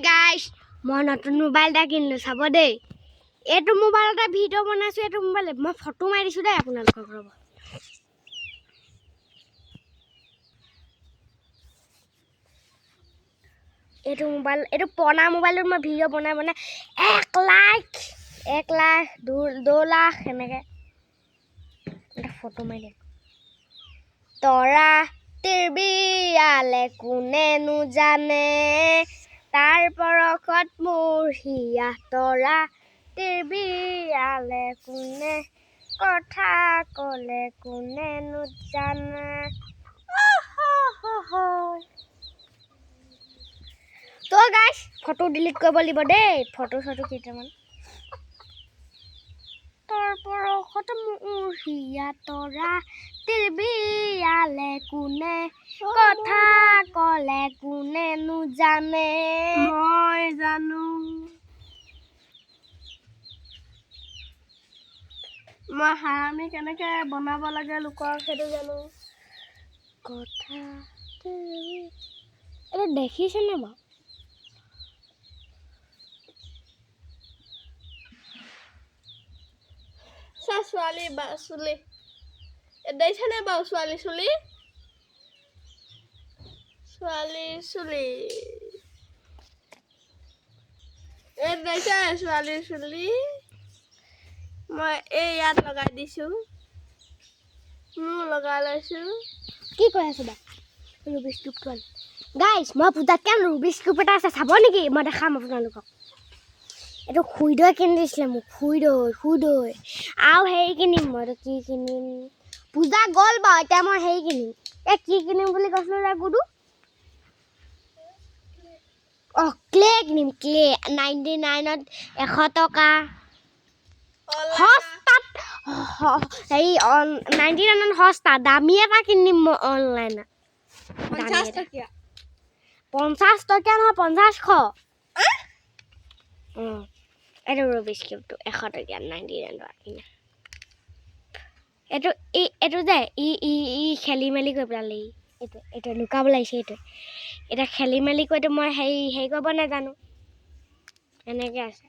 guys মই নতুন mobile এটা কিনিলো চাব দেই এইটো মোবাইলতে ভিডিও বনাইছো এইটো মোবাইল মই ফটো মাৰি দিছো দেই আপোনালোকক ৰব এইটো মোবাইল এইটো পুৰণা মোবাইলত মই ভিডিও বনাই 1 লাখ 2 লাখ এনেকে এটা ফটো মাৰি দিম তৰা তিৰবিয়ালে কোনেনো জানে তাৰ পৰখত মোৰ হিয়া তৰা তিৰবিয়ালে কোনে কথা কলে কোনেনো জানে তো গাইস ফটো ডিলিট কৰিব লাগিব দেই ফটো কেইটামান তাৰ পৰখত মোৰ হিয়া তৰা তিৰবিয়ালে কোনে কথা কলে কোনেনো জানে মই জানো মই হাৰামি কেনেকে বনাব লাগে লোকক সেইটো জানো কথা এটা দেখিছে নে বাৰু ছোৱালী বা চুলি দেখিছে নে বাৰু ছোৱালী চুলি দেখিছে ছোৱালী চুলি মই এই ইয়াত লগাই দিছো মোৰ লগাই লৈছো কি কৈ আছো বা ৰুবিক্স কিউবটো গাইস মই পূজাত কেন ৰুবিক্স কিউব এটা আছে চাব নেকি মই দেখাম আপোনালোকক এইটো খুইদৈ কিনি দিছিলে মোক খুইদৈ আৰু হেৰি কিনিম মই কি কিনিম পূজা গ'ল বাৰু এতিয়া মই হেৰি কিনিম কি কিনিম বুলি কৈছিলো ৰে গুডু ক্লে কিনিম ক্লে 99ত 100 টকা সস্তাত হেৰি 99ত সস্তা দামী এটা কিনিম মই অনলাইনত 50 টকীয়া 50 টকীয়া নহয় 50 এইটো ৰুবিক্স কিউবটো 100 টকীয়া 99 টকা কিনা এইটো যে ই খেলি মেলি কৰি পেলালে এইটো লুকাব লাগিছে এটা খেলি মেলি কৰি মই হেৰি কৰিব নাজানো এনেকে আছে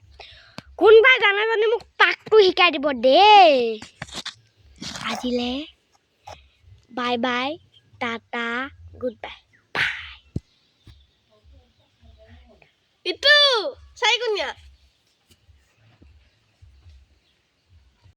কোনবাই জানে মোক পাকটো শিকাই দিব দেই আজিলে bye bye Tata good bye ইটো চাই কোনিয়া